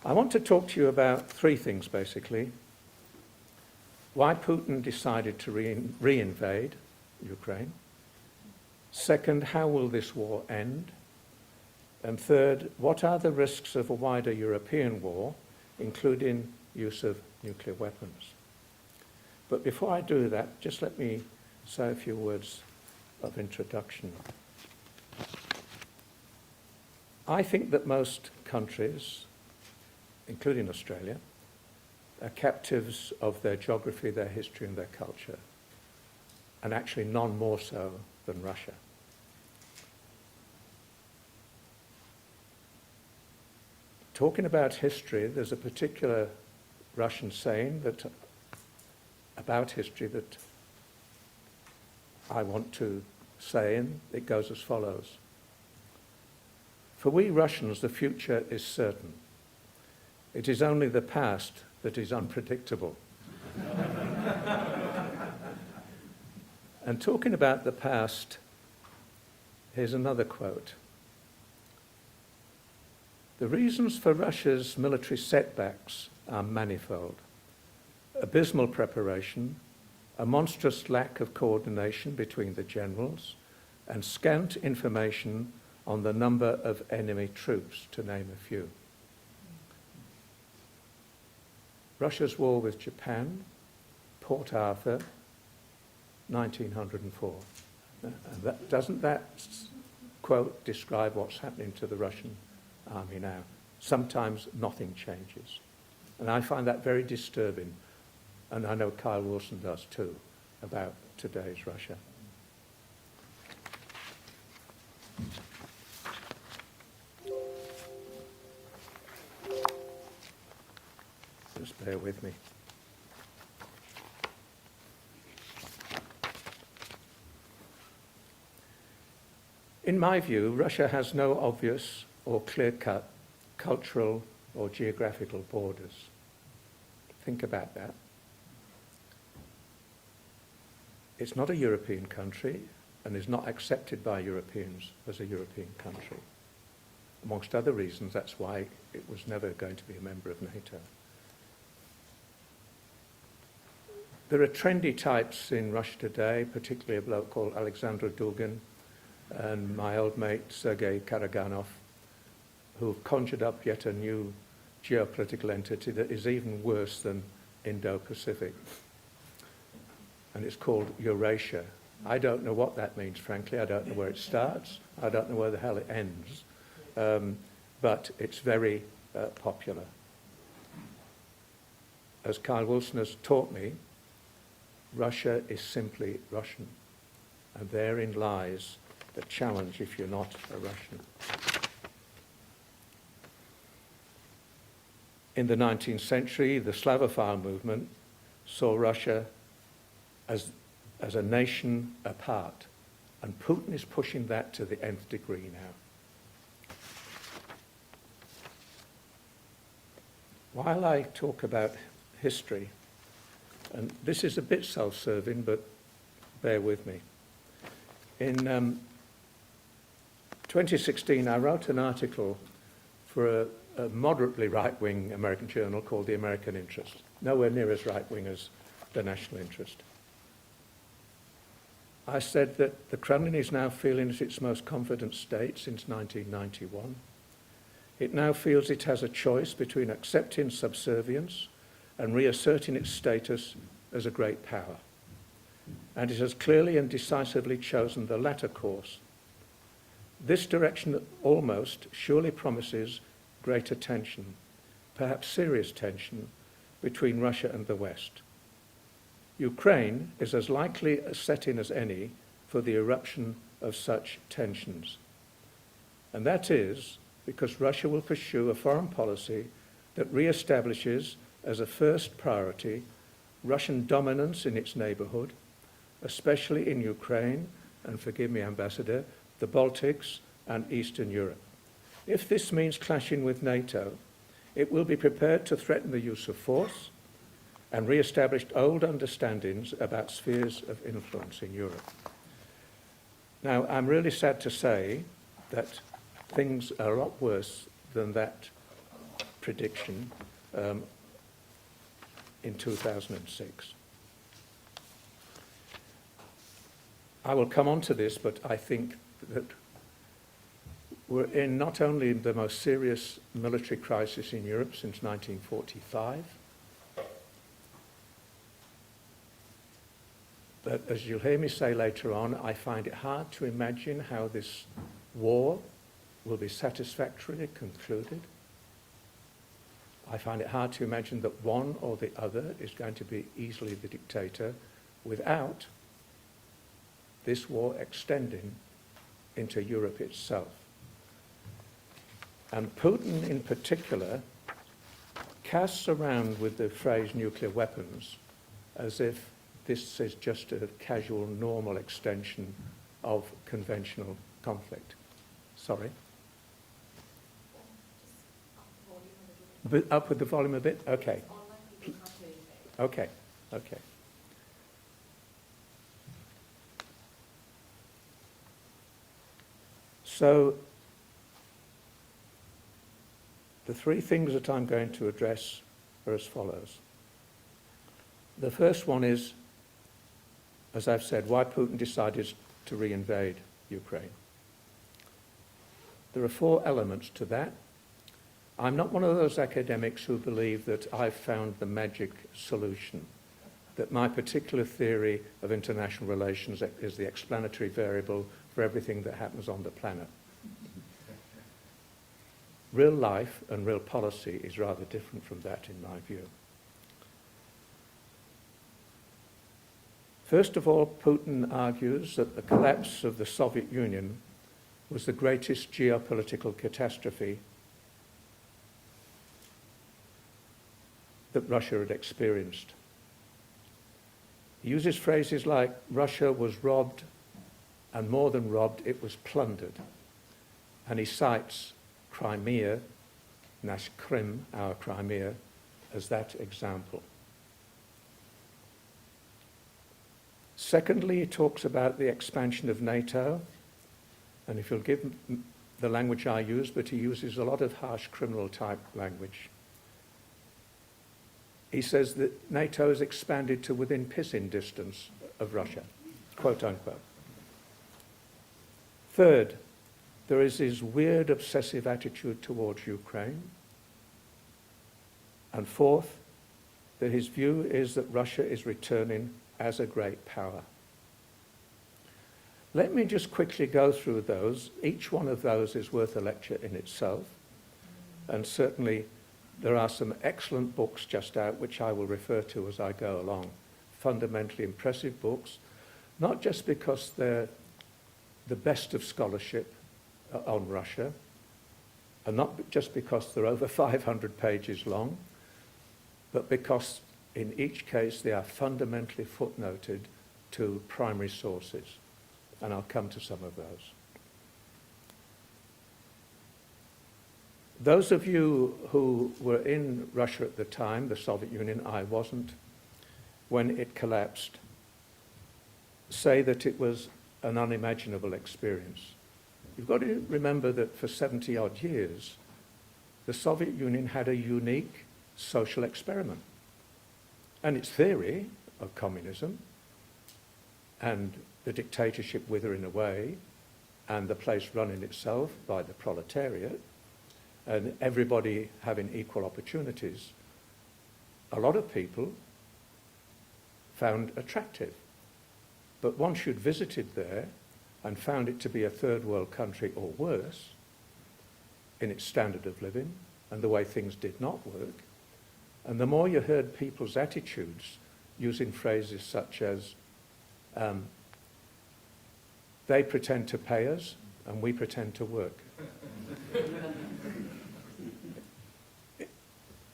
I want to talk to you about three things, basically. Why Putin decided to re-invade Ukraine. Second, how will this war end? And third, what are the risks of a wider European war, including use of nuclear weapons? But before I do that, just let me say a few words of introduction. I think that most countries, including Australia, are captives of their geography, their history, and their culture, and actually none more so than Russia. Talking about history, there's a particular Russian saying about history that I want to say, and it goes as follows. For we Russians, the future is certain. It is only the past that is unpredictable. And talking about the past, here's another quote. The reasons for Russia's military setbacks are manifold. Abysmal preparation, a monstrous lack of coordination between the generals, and scant information on the number of enemy troops, to name a few. Russia's war with Japan, Port Arthur, 1904. Doesn't that quote describe what's happening to the Russian army now? Sometimes nothing changes. And I find that very disturbing. And I know Kyle Wilson does too, about today's Russia. Just bear with me. In my view, Russia has no obvious or clear-cut cultural or geographical borders. Think about that. It's not a European country and is not accepted by Europeans as a European country. Amongst other reasons, that's why it was never going to be a member of NATO. There are trendy types in Russia today, particularly a bloke called Alexander Dugin and my old mate Sergei Karaganov, who have conjured up yet a new geopolitical entity that is even worse than Indo-Pacific. And it's called Eurasia. I don't know what that means, frankly. I don't know where it starts. I don't know where the hell it ends. But it's very popular. As Kyle Wilson has taught me, Russia is simply Russian. And therein lies the challenge if you're not a Russian. In the 19th century, the Slavophile movement saw Russia as a nation apart. And Putin is pushing that to the nth degree now. While I talk about history, and this is a bit self-serving, but bear with me. In 2016, I wrote an article for a moderately right-wing American journal called The American Interest, nowhere near as right-wing as the National Interest. I said that the Kremlin is now feeling at its most confident state since 1991. It now feels it has a choice between accepting subservience and reasserting its status as a great power. And it has clearly and decisively chosen the latter course. This direction almost surely promises greater tension, perhaps serious tension, between Russia and the West. Ukraine is as likely a setting as any for the eruption of such tensions. And that is because Russia will pursue a foreign policy that re-establishes as a first priority Russian dominance in its neighbourhood, especially in Ukraine, and forgive me, Ambassador, the Baltics and Eastern Europe. If this means clashing with NATO, it will be prepared to threaten the use of force and re-established old understandings about spheres of influence in Europe. Now, I'm really sad to say that things are a lot worse than that prediction in 2006. I will come on to this, but I think that we're in not only the most serious military crisis in Europe since 1945, but as you'll hear me say later on, I find it hard to imagine how this war will be satisfactorily concluded. I find it hard to imagine that one or the other is going to be easily the dictator without this war extending into Europe itself. And Putin in particular casts around with the phrase nuclear weapons as if this is just a casual, normal extension of conventional conflict. Sorry? Up with the volume a bit? Okay. Okay, okay. So, the three things that I'm going to address are as follows. The first one is, as I've said, why Putin decided to re-invade Ukraine. There are four elements to that. I'm not one of those academics who believe that I've found the magic solution, that my particular theory of international relations is the explanatory variable for everything that happens on the planet. Real life and real policy is rather different from that, in my view. First of all, Putin argues that the collapse of the Soviet Union was the greatest geopolitical catastrophe that Russia had experienced. He uses phrases like, Russia was robbed, and more than robbed, it was plundered. And he cites Crimea, Nash Krim, our Crimea, as that example. Secondly, he talks about the expansion of NATO, and if you'll give the language I use, but he uses a lot of harsh criminal type language. He says that NATO has expanded to within pissing distance of Russia, quote unquote. Third, there is this weird obsessive attitude towards Ukraine. And fourth, that his view is that Russia is returning as a great power. Let me just quickly go through those. Each one of those is worth a lecture in itself. And certainly there are some excellent books just out which I will refer to as I go along. Fundamentally impressive books, not just because they're the best of scholarship on Russia, and not just because they're over 500 pages long, but because in each case they are fundamentally footnoted to primary sources. And I'll come to some of those. Those of you who were in Russia at the time, the Soviet Union, I wasn't, when it collapsed, say that it was an unimaginable experience. You've got to remember that for 70-odd years, the Soviet Union had a unique social experiment. And its theory of communism and the dictatorship withering away and the place running itself by the proletariat and everybody having equal opportunities, a lot of people found attractive. But once you'd visited there and found it to be a third world country or worse in its standard of living and the way things did not work, and the more you heard people's attitudes using phrases such as, they pretend to pay us and we pretend to work.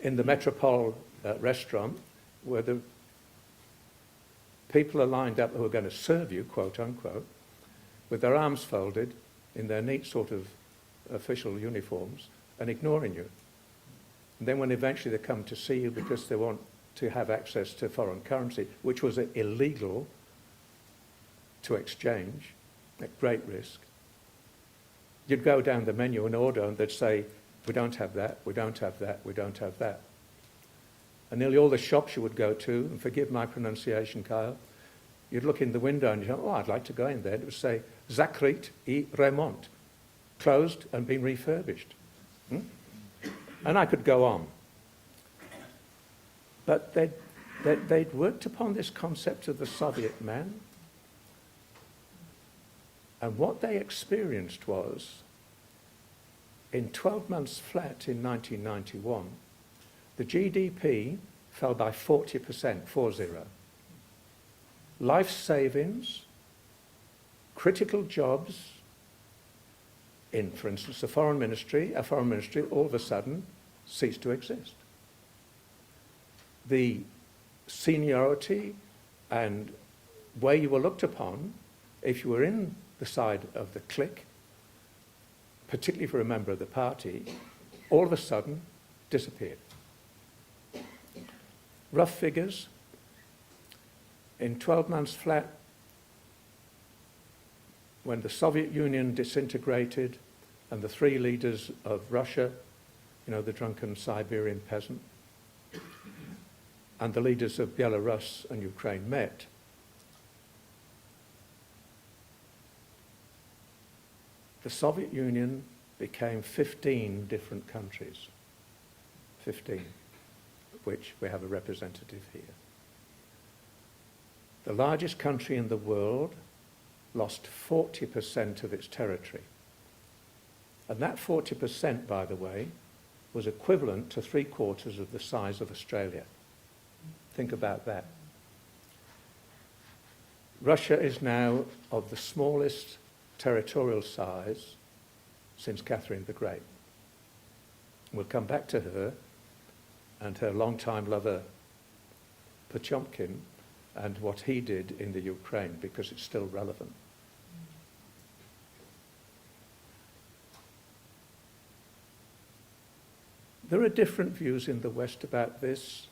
In the Metropole restaurant, where the people are lined up who are going to serve you, quote unquote, with their arms folded in their neat sort of official uniforms and ignoring you. And then when eventually they come to see you because they want to have access to foreign currency, which was illegal to exchange at great risk, you'd go down the menu and order and they'd say, We don't have that, we don't have that, we don't have that. And nearly all the shops you would go to, and forgive my pronunciation, Kyle, you'd look in the window and you'd go, oh, I'd like to go in there. It would say, Zakrit I Remont, closed and been refurbished. And I could go on. But they'd worked upon this concept of the Soviet man, and what they experienced was, in 12 months flat in 1991, the GDP fell by 40%, 40. Life savings, critical jobs in, for instance, a foreign ministry all of a sudden ceased to exist. The seniority and way you were looked upon, if you were in the side of the clique, particularly for a member of the party, all of a sudden disappeared. Rough figures, in 12 months flat, when the Soviet Union disintegrated and the three leaders of Russia, you know, the drunken Siberian peasant, and the leaders of Belarus and Ukraine met, the Soviet Union became 15 different countries, 15, of which we have a representative here. The largest country in the world lost 40% of its territory. And that 40%, by the way, was equivalent to 3/4 of the size of Australia. Think about that. Russia is now of the smallest territorial size since Catherine the Great. We'll come back to her and her longtime lover Potemkin and what he did in the Ukraine, because it's still relevant. There are different views in the West about this.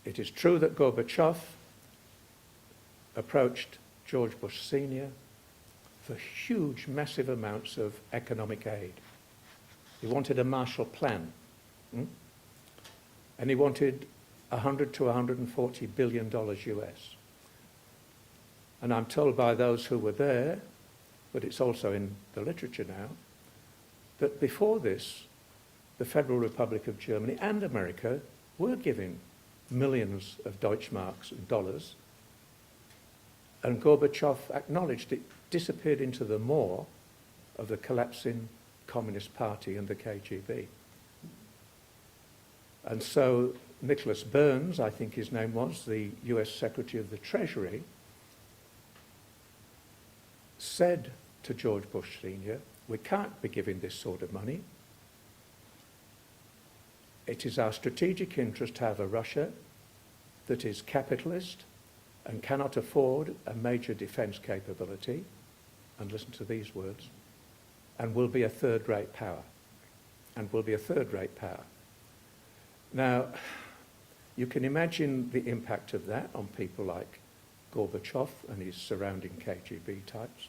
It is true that Gorbachev approached George Bush Sr. for huge, massive amounts of economic aid. He wanted a Marshall Plan, and he wanted $100 to $140 billion US. And I'm told by those who were there, but it's also in the literature now, that before this, the Federal Republic of Germany and America were giving millions of Deutschmarks and dollars, and Gorbachev acknowledged it disappeared into the maw of the collapsing Communist Party and the KGB. And so Nicholas Burns, I think his name was, the US Secretary of the Treasury, said to George Bush Sr., we can't be giving this sort of money. It is our strategic interest to have a Russia that is capitalist and cannot afford a major defence capability, and listen to these words, and will be a third-rate power, and will be a third-rate power. Now, you can imagine the impact of that on people like Gorbachev and his surrounding KGB types.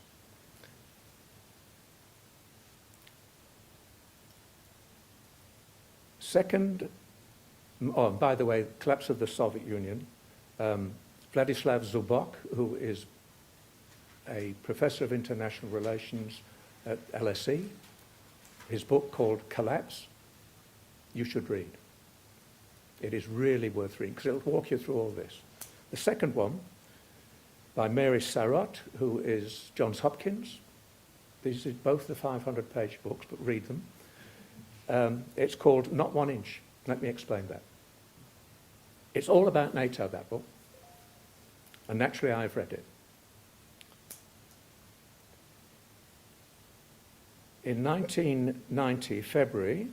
Second, oh, by the way, collapse of the Soviet Union. Vladislav Zubok, who is a professor of international relations at LSE, his book called Collapse, you should read. It is really worth reading because it'll walk you through all this. The second one, by Mary Sarot, who is Johns Hopkins. These are both the 500-page books, but read them. It's called Not 1 Inch. Let me explain that. It's all about NATO, that book. And naturally, I've read it. In 1990, February,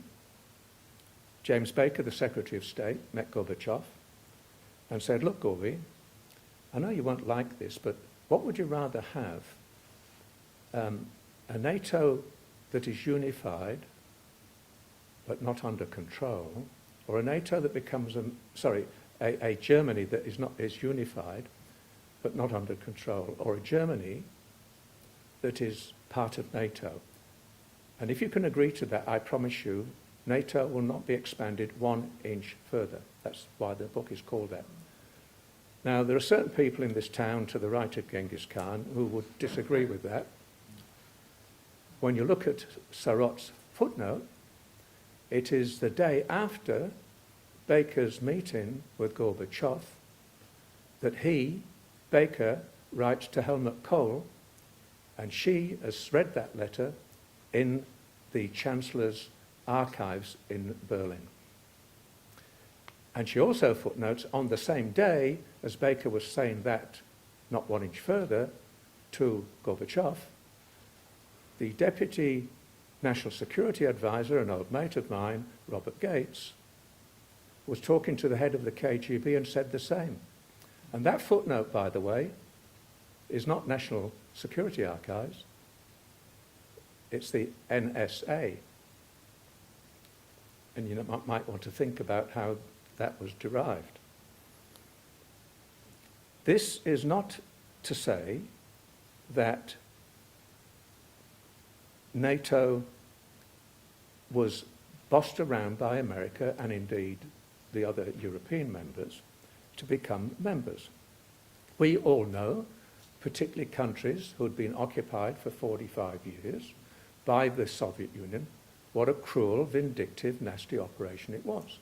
James Baker, the Secretary of State, met Gorbachev and said, look, Gorby, I know you won't like this, but what would you rather have? A NATO that is unified but not under control, or a NATO that becomes a Germany that is unified but not under control, or a Germany that is part of NATO And if you can agree to that, I promise you, NATO will not be expanded 1 inch further. That's why the book is called that. Now, there are certain people in this town to the right of Genghis Khan who would disagree with that. When you look at Sarot's footnote, it is the day after Baker's meeting with Gorbachev that he, Baker, writes to Helmut Kohl, and she has read that letter in the Chancellor's archives in Berlin. And she also footnotes, on the same day as Baker was saying that, not 1 inch further, to Gorbachev, the Deputy National Security Advisor, an old mate of mine, Robert Gates, was talking to the head of the KGB and said the same. And that footnote, by the way, is not National Security Archives, it's the NSA. And you might want to think about how that was derived. This is not to say that NATO was bossed around by America and indeed the other European members to become members. We all know, particularly countries who had been occupied for 45 years by the Soviet Union, what a cruel, vindictive, nasty operation it was.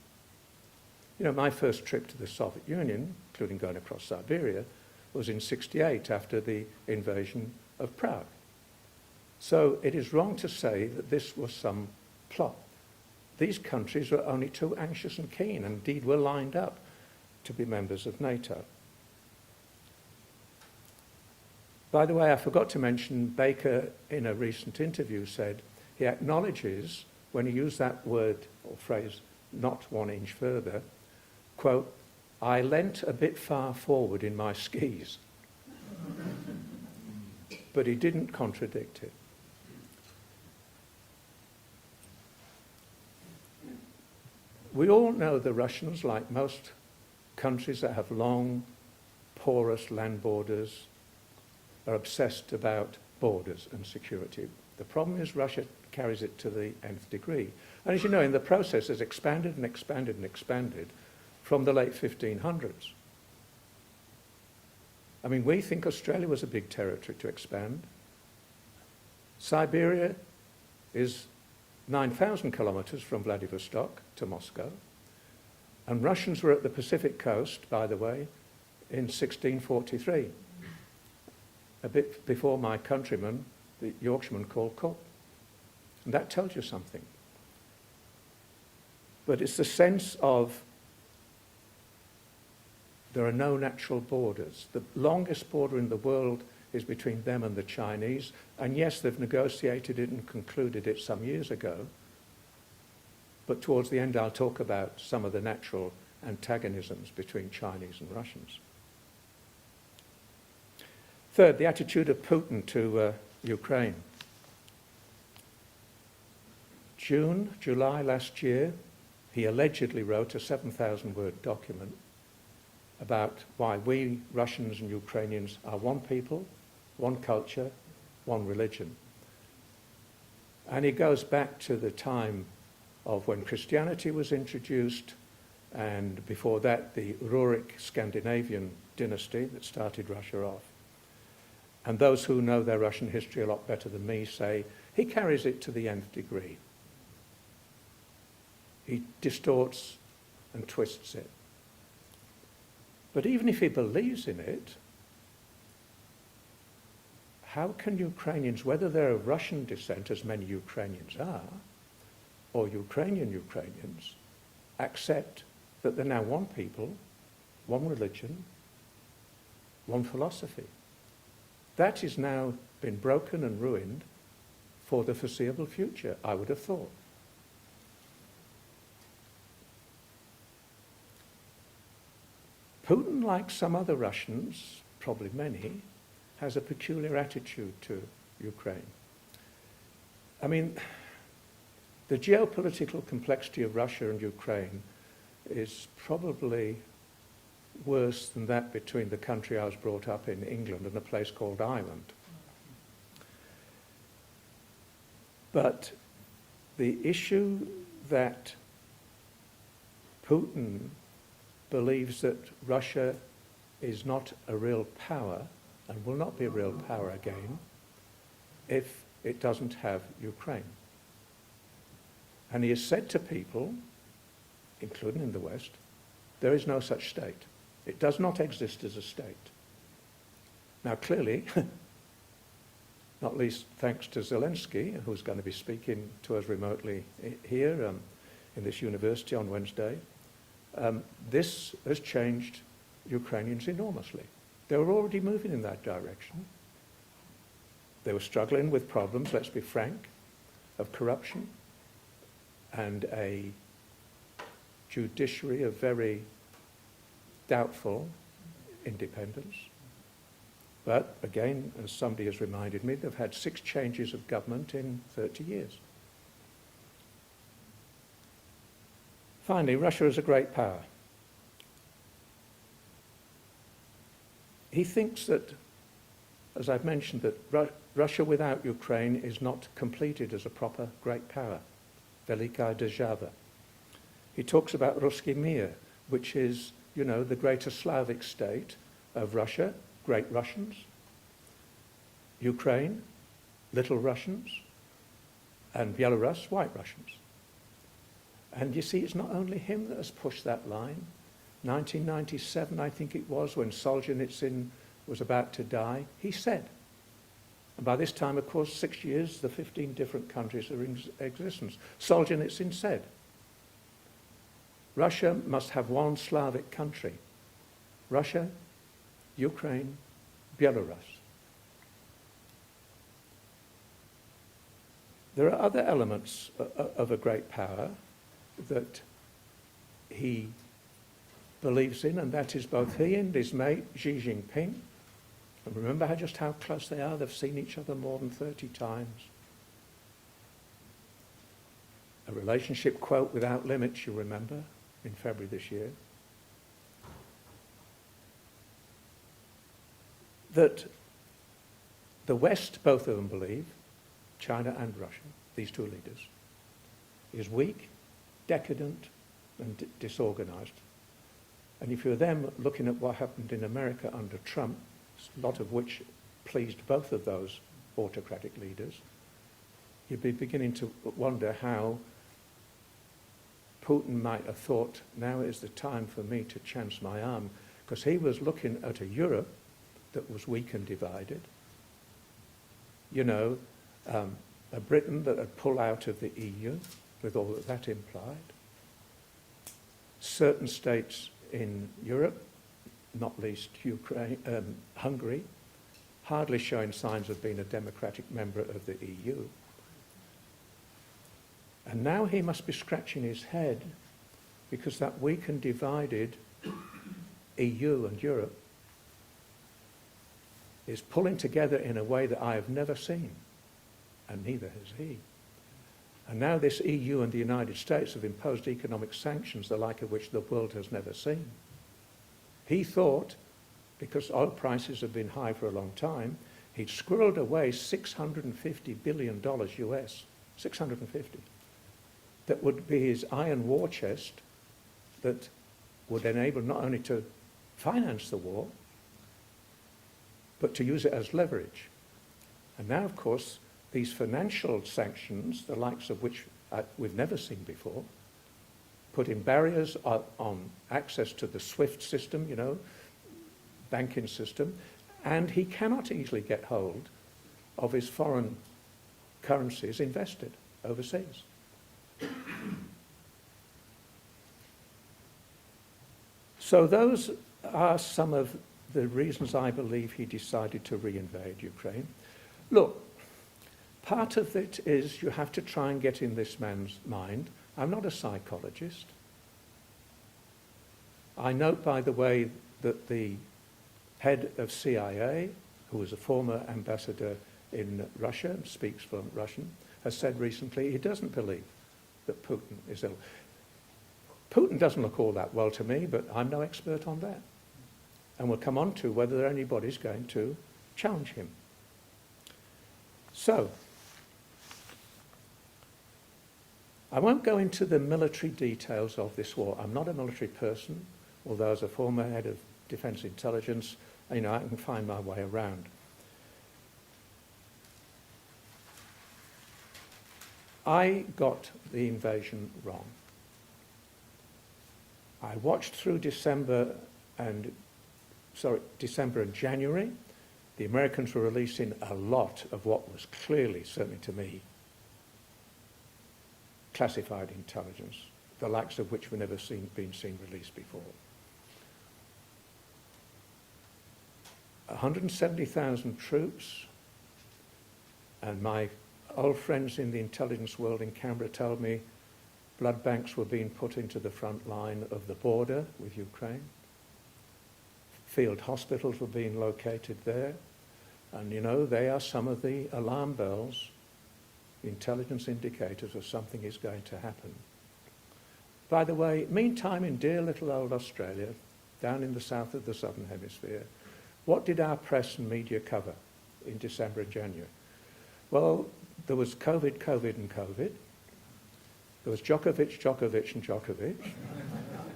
You know, my first trip to the Soviet Union, including going across Siberia, was in '68 after the invasion of Prague. So it is wrong to say that this was some plot. These countries were only too anxious and keen, and indeed were lined up to be members of NATO. By the way, I forgot to mention, Baker in a recent interview said he acknowledges, when he used that word or phrase, not 1 inch further, quote, "I leant a bit far forward in my skis." But he didn't contradict it. We all know the Russians, like most countries that have long, porous land borders, are obsessed about borders and security. The problem is Russia carries it to the nth degree. And as you know, in the process, has expanded and expanded and expanded from the late 1500s. I mean, we think Australia was a big territory to expand. Siberia is 9,000 kilometers from Vladivostok to Moscow. And Russians were at the Pacific coast, by the way, in 1643, a bit before my countryman, the Yorkshireman called Cook. And that tells you something. But it's the sense of there are no natural borders. The longest border in the world is between them and the Chinese. And yes, they've negotiated it and concluded it some years ago. But towards the end, I'll talk about some of the natural antagonisms between Chinese and Russians. Third, the attitude of Putin to Ukraine. July last year, he allegedly wrote a 7,000-word document about why we, Russians and Ukrainians, are one people, one culture, one religion. And he goes back to the time of when Christianity was introduced, and before that, the Rurik Scandinavian dynasty that started Russia off. And those who know their Russian history a lot better than me say he carries it to the nth degree. He distorts and twists it. But even if he believes in it, how can Ukrainians, whether they're of Russian descent, as many Ukrainians are, or Ukrainians, accept that they're now one people, one religion, one philosophy? That has now been broken and ruined for the foreseeable future, I would have thought. Putin, like some other Russians, probably many, has a peculiar attitude to Ukraine. I mean, the geopolitical complexity of Russia and Ukraine is probably worse than that between the country I was brought up in, England, and a place called Ireland. But the issue that Putin believes that Russia is not a real power and will not be a real power again if it doesn't have Ukraine. And he has said to people, including in the West, there is no such state. It does not exist as a state. Now clearly, not least thanks to Zelensky, who's going to be speaking to us remotely here in this university on Wednesday, this has changed Ukrainians enormously. They were already moving in that direction. They were struggling with problems, let's be frank, of corruption and a judiciary of very doubtful independence. But again, as somebody has reminded me, they've had 6 changes of government in 30 years. Finally, Russia is a great power. He thinks that, as I've mentioned, that Russia without Ukraine is not completed as a proper great power. Velika Država. He talks about Ruski Mir, which is, you know, the greater Slavic state of Russia, Great Russians, Ukraine, Little Russians, and Belarus, White Russians. And you see, it's not only him that has pushed that line. 1997, I think it was, when Solzhenitsyn was about to die, he said, and by this time, of course, 6 years, the 15 different countries are in existence. Solzhenitsyn said, Russia must have one Slavic country. Russia, Ukraine, Belarus. There are other elements of a great power that he believes in, and that is both he and his mate Xi Jinping. And remember just how close they are. They've seen each other more than 30 times. A relationship, quote, without limits, you remember, in February this year. That the West, both of them believe, China and Russia, these two leaders, is weak, decadent, and disorganized. And if you're them looking at what happened in America under Trump, a lot of which pleased both of those autocratic leaders, you'd be beginning to wonder how Putin might have thought, now is the time for me to chance my arm, because he was looking at a Europe that was weak and divided. You know, a Britain that had pulled out of the EU, with all that that implied. Certain states in Europe, not least Ukraine, Hungary, hardly showing signs of being a democratic member of the EU. And now he must be scratching his head because that weak and divided EU and Europe is pulling together in a way that I have never seen, and neither has he. And now this EU and the United States have imposed economic sanctions, the like of which the world has never seen. He thought, because oil prices have been high for a long time, he'd squirreled away $650 billion US, 650. That would be his iron war chest that would enable not only to finance the war, but to use it as leverage. And now, of course, these financial sanctions, the likes of which we've never seen before, putting barriers on access to the SWIFT system, you know, banking system, and he cannot easily get hold of his foreign currencies invested overseas. So those are some of the reasons I believe he decided to reinvade Ukraine. Look, part of it is you have to try and get in this man's mind. I'm not a psychologist. I note, by the way, that the head of CIA, who was a former ambassador in Russia, speaks fluent Russian, has said recently he doesn't believe that Putin is ill. Putin doesn't look all that well to me, but I'm no expert on that. And we'll come on to whether anybody's going to challenge him. So, I won't go into the military details of this war. I'm not a military person, although as a former head of defence intelligence, I can find my way around. I got the invasion wrong. I watched through December and January. The Americans were releasing a lot of what was clearly, certainly to me, classified intelligence, the likes of which were never been seen released before. 170,000 troops, and my old friends in the intelligence world in Canberra told me blood banks were being put into the front line of the border with Ukraine. Field hospitals were being located there. And they are some of the alarm bells, intelligence indicators of something is going to happen. By the way, meantime, in dear little old Australia, down in the south of the southern hemisphere, what did our press and media cover in December and January? Well, there was COVID, and COVID. There was Djokovic, and Djokovic.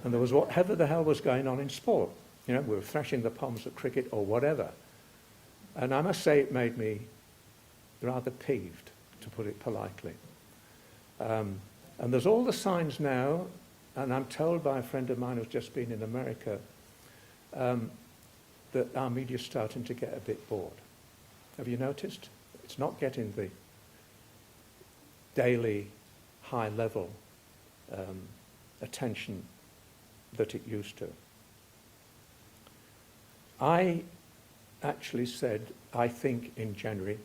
And there was whatever the hell was going on in sport. We were thrashing the palms at cricket or whatever. And I must say it made me rather peeved, to put it politely. And there's all the signs now, and I'm told by a friend of mine who's just been in America, that our media's starting to get a bit bored. Have you noticed? It's not getting the daily high-level attention that it used to. I actually said, I think in January,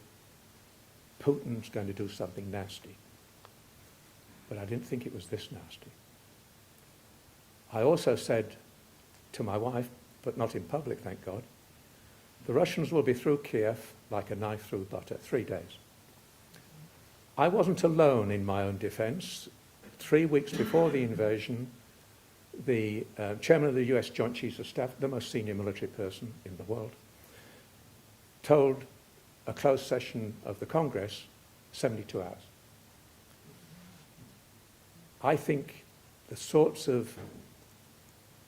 Putin's going to do something nasty. But I didn't think it was this nasty. I also said to my wife, but not in public, thank God, the Russians will be through Kiev like a knife through butter, 3 days. I wasn't alone in my own defence. 3 weeks before the invasion, the chairman of the US Joint Chiefs of Staff, the most senior military person in the world, told a closed session of the Congress 72 hours. I think the sorts of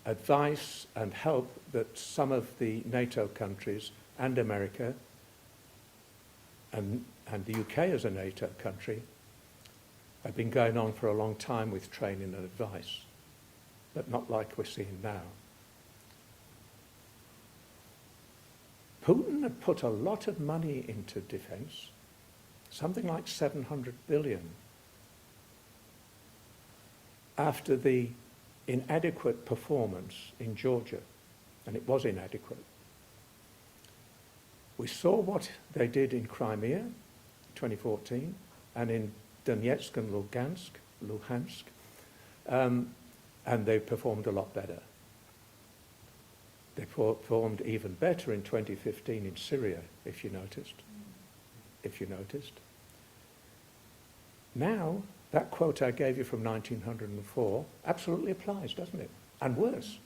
advice and help that some of the NATO countries and America and the UK as a NATO country have been going on for a long time with training and advice, but not like we're seeing now. Putin had put a lot of money into defence, something like 700 billion, after the inadequate performance in Georgia, and it was inadequate. We saw what they did in Crimea, 2014, and in Donetsk and Luhansk, and they performed a lot better. They performed even better in 2015 in Syria, if you noticed. Now, that quote I gave you from 1904 absolutely applies, doesn't it? And worse.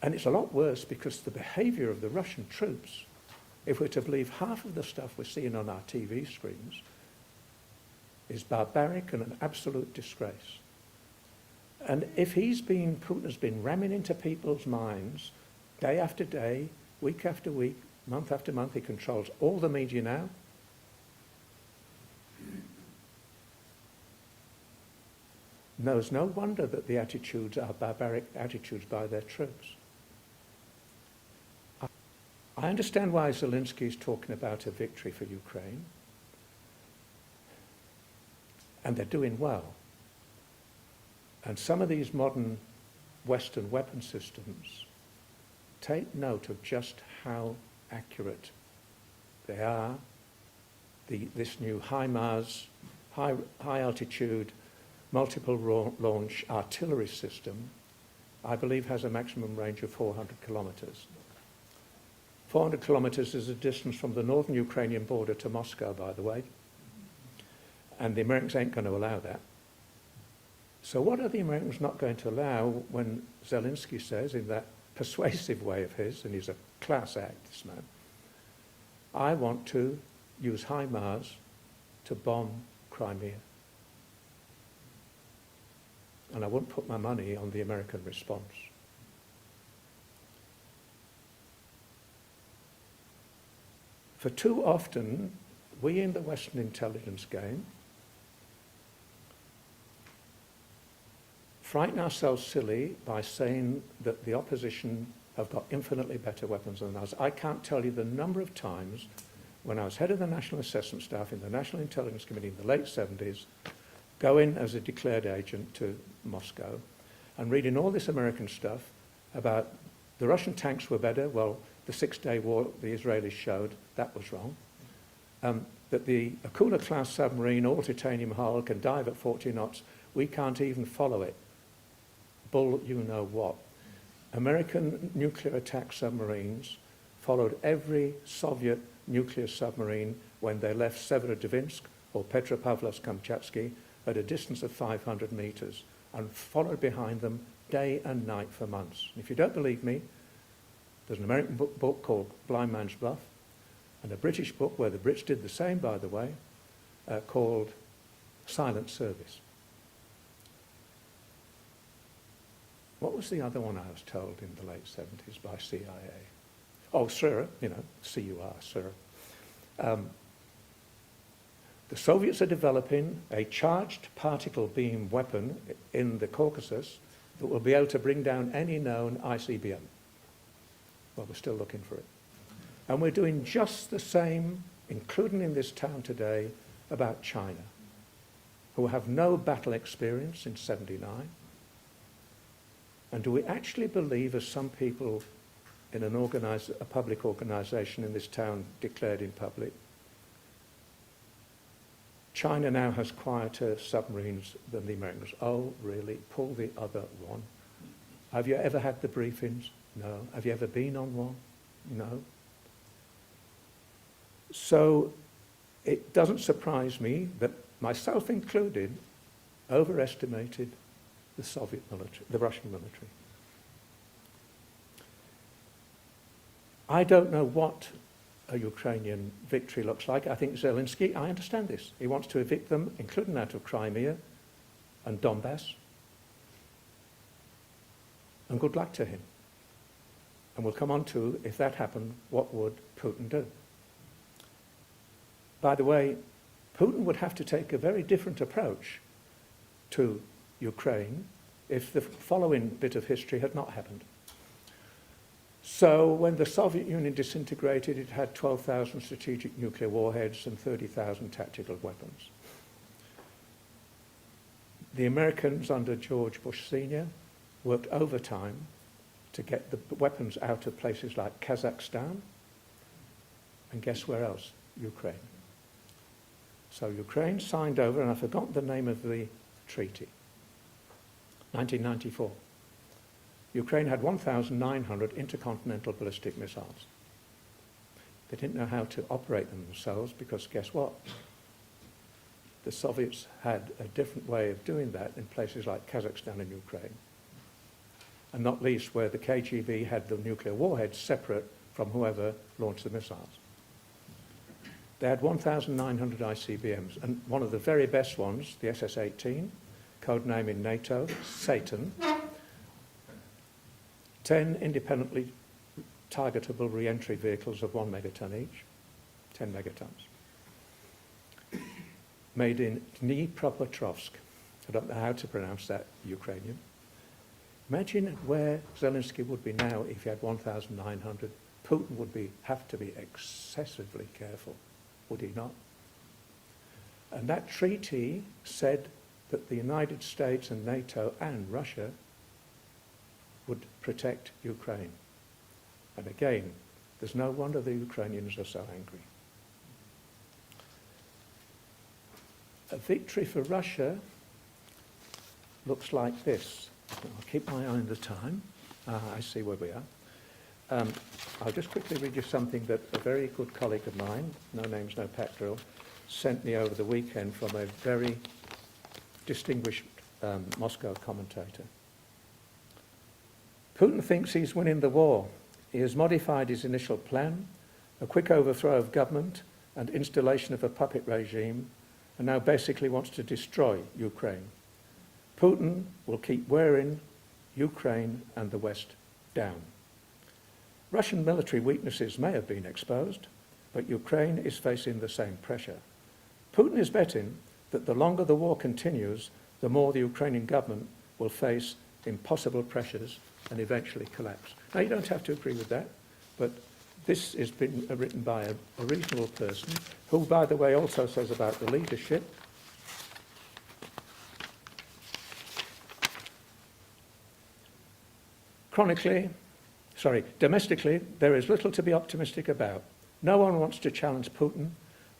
And it's a lot worse because the behaviour of the Russian troops, if we're to believe half of the stuff we're seeing on our TV screens, is barbaric and an absolute disgrace. And if Putin has been ramming into people's minds day after day, week after week, month after month, he controls all the media now. There's no wonder that the attitudes are barbaric attitudes by their troops. I understand why Zelensky is talking about a victory for Ukraine, and they're doing well. And some of these modern Western weapon systems take note of just how accurate they are. This new HIMARS, high altitude, multiple launch artillery system, I believe has a maximum range of 400 kilometers. 400 kilometers is a distance from the northern Ukrainian border to Moscow, by the way. And the Americans ain't going to allow that. So what are the Americans not going to allow when Zelensky says, in that persuasive way of his, and he's a class act, this man, I want to use HIMARS to bomb Crimea. and I wouldn't put my money on the American response. For too often, we in the Western intelligence game frighten ourselves silly by saying that the opposition have got infinitely better weapons than us. I can't tell you the number of times when I was head of the National Assessment Staff in the National Intelligence Committee in the late 70s, going as a declared agent to Moscow and reading all this American stuff about the Russian tanks were better. Well, the Six-Day War the Israelis showed that was wrong. That the Akula-class submarine, all titanium hull, can dive at 40 knots. We can't even follow it. Bull, you know what. American nuclear attack submarines followed every Soviet nuclear submarine when they left Severodvinsk or Petropavlovsk-Kamchatsky at a distance of 500 meters and followed behind them day and night for months. And if you don't believe me, there's an American book called Blind Man's Bluff and a British book where the Brits did the same, by the way, called Silent Service. What was the other one I was told in the late 70s by CIA? Oh, SIR, you know, C-U-R, SIR. The Soviets are developing a charged particle beam weapon in the Caucasus that will be able to bring down any known ICBM. Well, we're still looking for it. And we're doing just the same, including in this town today, about China, who have no battle experience in '79. And do we actually believe, as some people in a public organisation in this town declared in public, China now has quieter submarines than the Americans? Oh, really? Pull the other one. Have you ever had the briefings? No. Have you ever been on one? No. So it doesn't surprise me that, myself included, overestimated the Soviet military, the Russian military. I don't know what a Ukrainian victory looks like. I think Zelensky, I understand this. He wants to evict them, including out of Crimea and Donbass. And good luck to him. And we'll come on to, if that happened, what would Putin do? By the way, Putin would have to take a very different approach to Ukraine if the following bit of history had not happened. So when the Soviet Union disintegrated, it had 12,000 strategic nuclear warheads and 30,000 tactical weapons. The Americans under George Bush Sr. worked overtime to get the weapons out of places like Kazakhstan, and guess where else? Ukraine. So Ukraine signed over, and I've forgotten the name of the treaty, 1994. Ukraine had 1,900 intercontinental ballistic missiles. They didn't know how to operate them themselves because guess what? The Soviets had a different way of doing that in places like Kazakhstan and Ukraine. And not least where the KGB had the nuclear warheads separate from whoever launched the missiles. They had 1,900 ICBMs, and one of the very best ones, the SS-18, codename in NATO, Satan, 10 independently targetable re-entry vehicles of 1 megaton each, 10 megatons, made in Dnipropetrovsk. I don't know how to pronounce that, Ukrainian. Imagine where Zelensky would be now if he had 1,900. Putin would have to be excessively careful, would he not? And that treaty said that the United States and NATO and Russia would protect Ukraine. And again, there's no wonder the Ukrainians are so angry. A victory for Russia looks like this. I'll keep my eye on the time. I see where we are. I'll just quickly read you something that a very good colleague of mine, no names, no pack drill, sent me over the weekend from a very distinguished Moscow commentator. Putin thinks he's winning the war. He has modified his initial plan, a quick overthrow of government and installation of a puppet regime, and now basically wants to destroy Ukraine. Putin will keep wearing Ukraine and the West down. Russian military weaknesses may have been exposed, but Ukraine is facing the same pressure. Putin is betting that the longer the war continues, the more the Ukrainian government will face impossible pressures and eventually collapse. Now, you don't have to agree with that, but this has been written by a reasonable person, who, by the way, also says about the leadership, domestically, there is little to be optimistic about. No one wants to challenge Putin.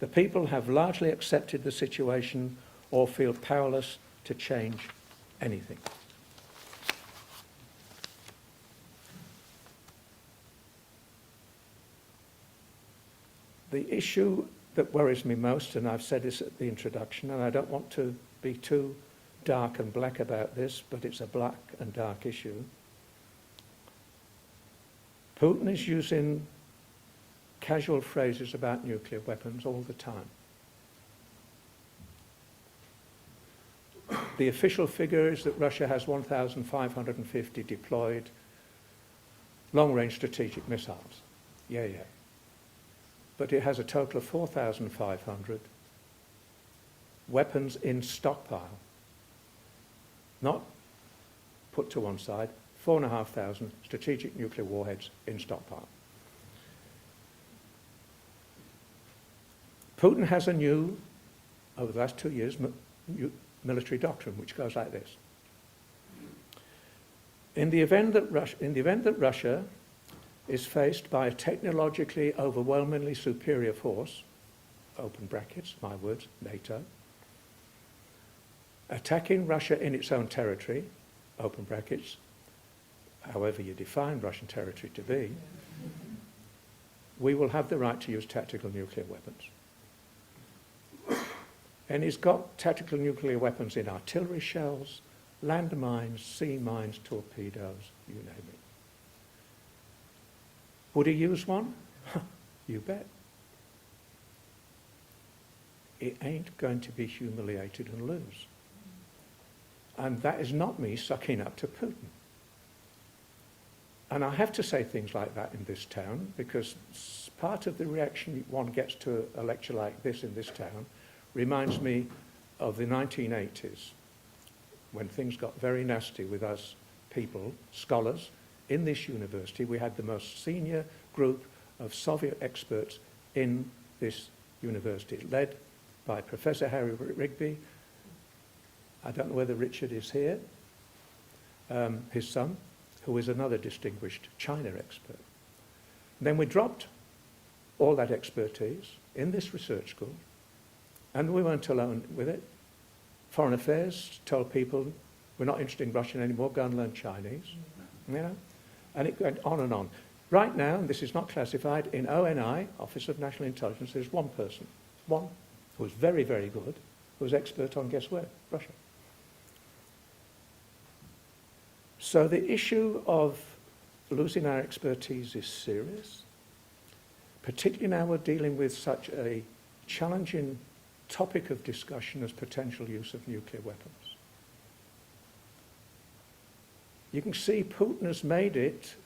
The people have largely accepted the situation or feel powerless to change anything. The issue that worries me most, and I've said this at the introduction, and I don't want to be too dark and black about this, but it's a black and dark issue. Putin is using casual phrases about nuclear weapons all the time. The official figure is that Russia has 1,550 deployed long-range strategic missiles. Yeah. But it has a total of 4,500 weapons in stockpile, not put to one side, 4,500 strategic nuclear warheads in stockpile. Putin has a new, over the last 2 years, military doctrine, which goes like this. In the event that Russia is faced by a technologically overwhelmingly superior force, open brackets, my words, NATO, attacking Russia in its own territory, open brackets, however you define Russian territory to be, we will have the right to use tactical nuclear weapons. And he's got tactical nuclear weapons in artillery shells, landmines, sea mines, torpedoes, you name it. Would he use one? You bet. It ain't going to be humiliated and lose. And that is not me sucking up to Putin. And I have to say things like that in this town, because part of the reaction one gets to a lecture like this in this town reminds me of the 1980s, when things got very nasty with us people, scholars. In this university, we had the most senior group of Soviet experts in this university, led by Professor Harry Rigby. I don't know whether Richard is here, his son, who is another distinguished China expert. And then we dropped all that expertise in this research school, and we weren't alone with it. Foreign Affairs told people, we're not interested in Russian anymore, go and learn Chinese. You know? And it went on and on. Right now, and this is not classified, in ONI, Office of National Intelligence, there's one person, one, who was very, very good, who was expert on, guess where? Russia. So the issue of losing our expertise is serious, particularly now we're dealing with such a challenging topic of discussion as potential use of nuclear weapons. You can see Putin has made it,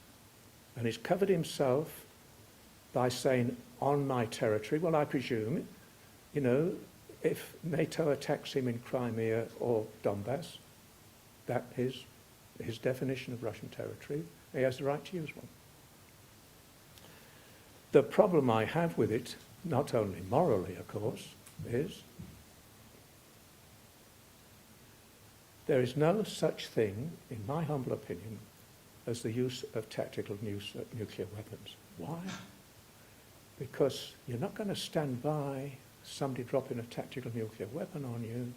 and he's covered himself by saying, on my territory. Well, I presume, you know, if NATO attacks him in Crimea or Donbass, that is his definition of Russian territory. He has the right to use one. The problem I have with it, not only morally, of course, is there is no such thing, in my humble opinion, as the use of tactical nuclear weapons. Why? Because you're not going to stand by somebody dropping a tactical nuclear weapon on you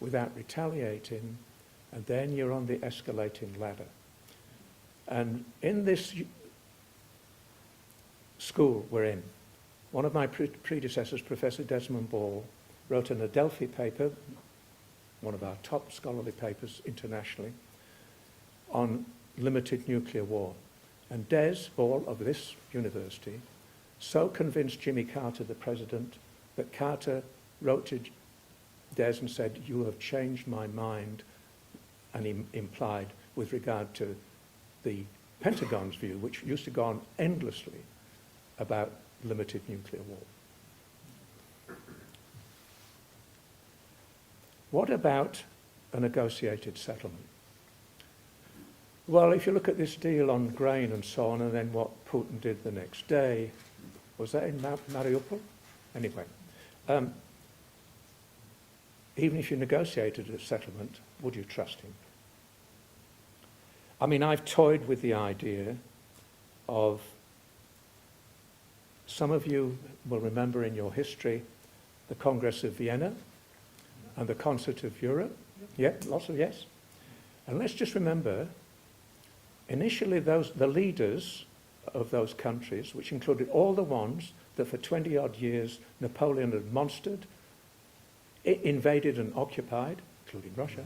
without retaliating, and then you're on the escalating ladder. And in this school we're in, one of my predecessors, Professor Desmond Ball, wrote an Adelphi paper, one of our top scholarly papers internationally, on limited nuclear war. And Des Ball of this university so convinced Jimmy Carter, the president, that Carter wrote to Des and said, you have changed my mind and implied with regard to the Pentagon's view, which used to go on endlessly about limited nuclear war. What about a negotiated settlement? Well, if you look at this deal on grain and so on, and then what Putin did the next day, was that in Mariupol? Anyway, even if you negotiated a settlement, would you trust him? I mean, I've toyed with the idea of, some of you will remember in your history the Congress of Vienna and the Concert of Europe. Yeah, lots of yes. And let's just remember, initially the leaders of those countries, which included all the ones that for 20-odd years Napoleon had monstered, invaded and occupied, including Russia,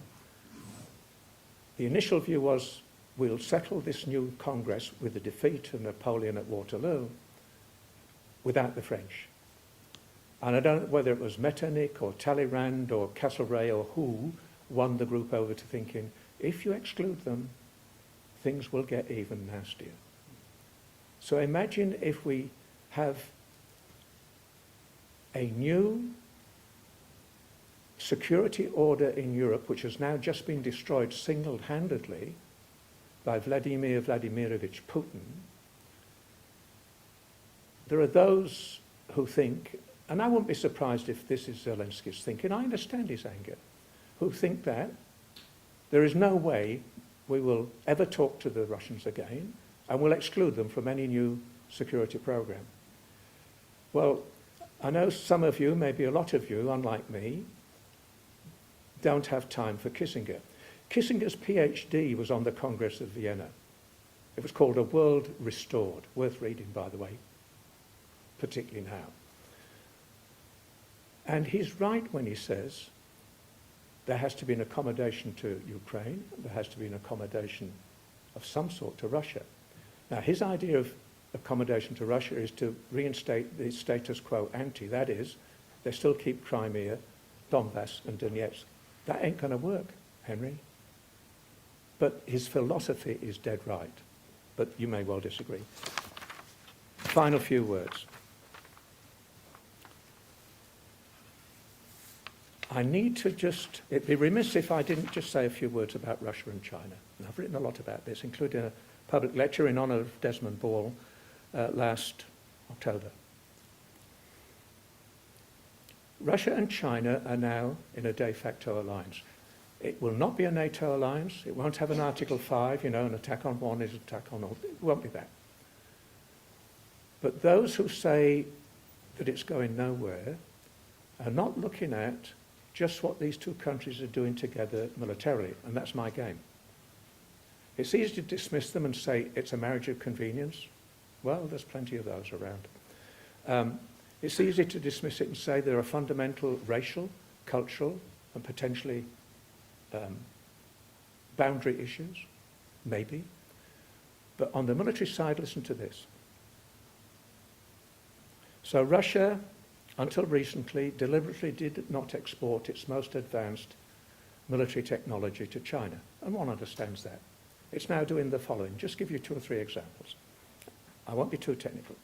the initial view was, we'll settle this new Congress with the defeat of Napoleon at Waterloo without the French. And I don't know whether it was Metternich or Talleyrand or Castlereagh or who won the group over to thinking, if you exclude them, things will get even nastier. So imagine if we have a new security order in Europe, which has now just been destroyed single-handedly by Vladimir Vladimirovich Putin. There are those who think, and I wouldn't be surprised if this is Zelensky's thinking, I understand his anger, who think that there is no way we will ever talk to the Russians again and will exclude them from any new security program. Well, I know some of you, maybe a lot of you, unlike me, don't have time for Kissinger. Kissinger's PhD was on the Congress of Vienna. It was called A World Restored, worth reading, by the way, particularly now. And he's right when he says there has to be an accommodation to Ukraine, there has to be an accommodation of some sort to Russia. Now, his idea of accommodation to Russia is to reinstate the status quo ante. That is, they still keep Crimea, Donbass and Donetsk. That ain't going to work, Henry. But his philosophy is dead right. But you may well disagree. Final few words. I need to just, it'd be remiss if I didn't just say a few words about Russia and China. And I've written a lot about this, including a public lecture in honour of Desmond Ball last October. Russia and China are now in a de facto alliance. It will not be a NATO alliance. It won't have an Article 5, an attack on one is an attack on all. It won't be that. But those who say that it's going nowhere are not looking at just what these two countries are doing together militarily, and that's my game. It's easy to dismiss them and say it's a marriage of convenience. Well, there's plenty of those around. It's easy to dismiss it and say there are fundamental racial, cultural, and potentially boundary issues, maybe. But on the military side, listen to this. So Russia, until recently, deliberately did not export its most advanced military technology to China, and one understands that. It's now doing the following. Just give you 2 or 3 examples. I won't be too technical.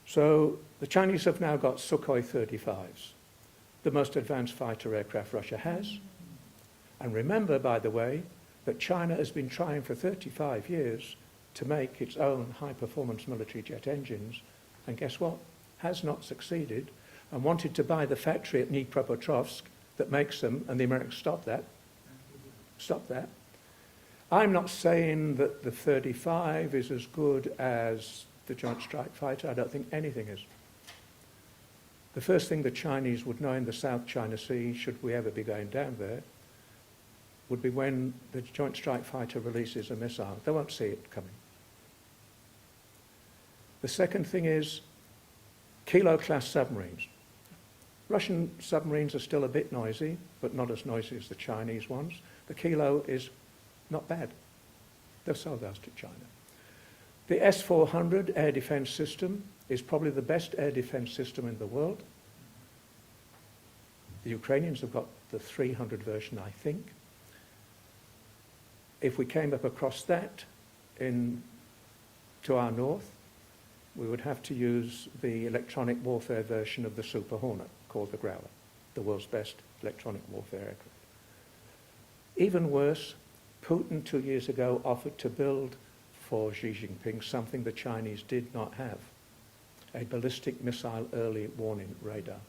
So the Chinese have now got Sukhoi 35s, the most advanced fighter aircraft Russia has. And remember, by the way, that China has been trying for 35 years to make its own high-performance military jet engines, and guess what? Has not succeeded, and wanted to buy the factory at Dnipropetrovsk that makes them, and the Americans stopped that. Stop that. I'm not saying that the 35 is as good as the Joint Strike Fighter. I don't think anything is. The first thing the Chinese would know in the South China Sea, should we ever be going down there, would be when the Joint Strike Fighter releases a missile. They won't see it coming. The second thing is Kilo-class submarines. Russian submarines are still a bit noisy, but not as noisy as the Chinese ones. The Kilo is not bad. They'll sell those to China. The S-400 air defence system is probably the best air defence system in the world. The Ukrainians have got the 300 version, I think. if we came up across that to our north, we would have to use the electronic warfare version of the Super Hornet, called the Growler, the world's best electronic warfare aircraft. Even worse, Putin 2 years ago offered to build for Xi Jinping something the Chinese did not have, a ballistic missile early warning radar.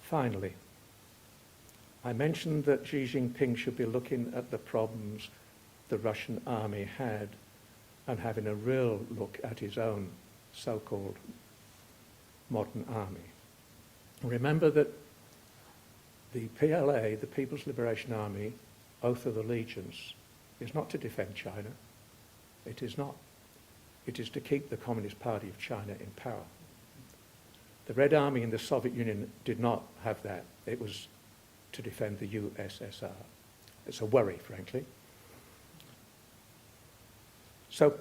Finally, I mentioned that Xi Jinping should be looking at the problems the Russian army had and having a real look at his own so-called modern army. Remember that the PLA, the People's Liberation Army, oath of allegiance, is not to defend China. It is not. It is to keep the Communist Party of China in power. The Red Army in the Soviet Union did not have that. It was to defend the USSR. It's a worry, frankly. So,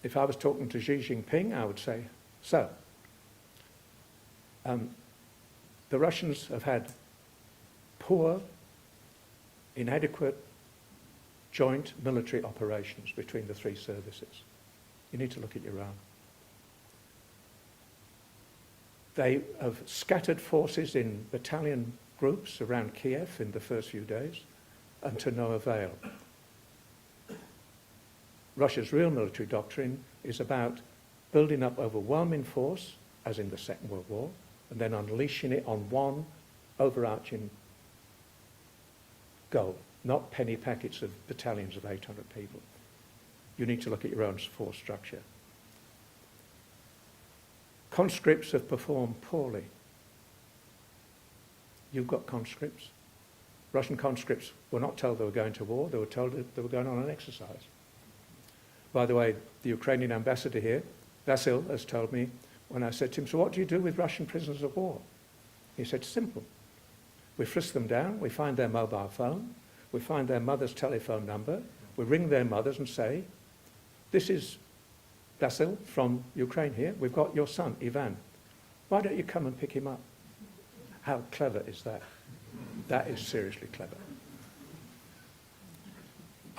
if I was talking to Xi Jinping, I would say, so, the Russians have had poor, inadequate joint military operations between the three services. You need to look at your own. They have scattered forces in battalion groups around Kiev in the first few days, and to no avail. Russia's real military doctrine is about building up overwhelming force, as in the Second World War, and then unleashing it on one overarching goal, not penny packets of battalions of 800 people. You need to look at your own force structure. Conscripts have performed poorly. You've got conscripts. Russian conscripts were not told they were going to war, they were told that they were going on an exercise. By the way, the Ukrainian ambassador here, Vasil, has told me, when I said to him, so what do you do with Russian prisoners of war? He said, simple. We frisk them down, we find their mobile phone, we find their mother's telephone number, we ring their mothers and say, this is Vasil from Ukraine here, we've got your son, Ivan. Why don't you come and pick him up? How clever is that? That is seriously clever.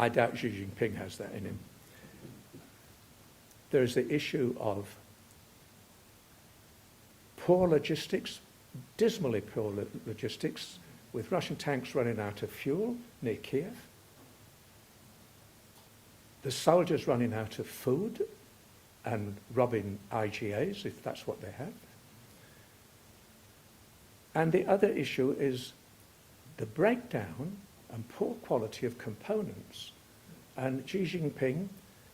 I doubt Xi Jinping has that in him. There is the issue of poor logistics, dismally poor logistics, with Russian tanks running out of fuel near Kiev, the soldiers running out of food and robbing IGAs, if that's what they have. And the other issue is the breakdown and poor quality of components. And Xi Jinping,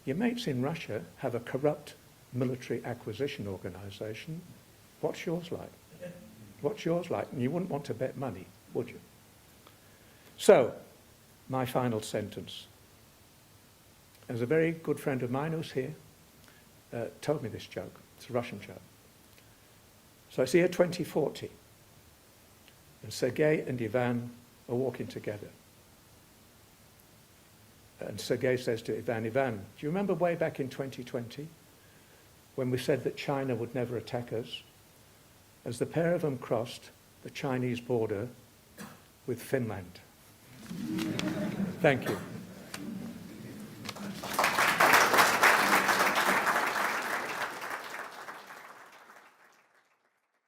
your mates in Russia have a corrupt military acquisition organisation. What's yours like? What's yours like? And you wouldn't want to bet money, would you? So, my final sentence. There's a very good friend of mine who's here, told me this joke. It's a Russian joke. So it's the year 2040, and Sergei and Ivan are walking together. And Sergei says to Ivan, Ivan, do you remember way back in 2020 when we said that China would never attack us? As the pair of them crossed the Chinese border with Finland. Thank you.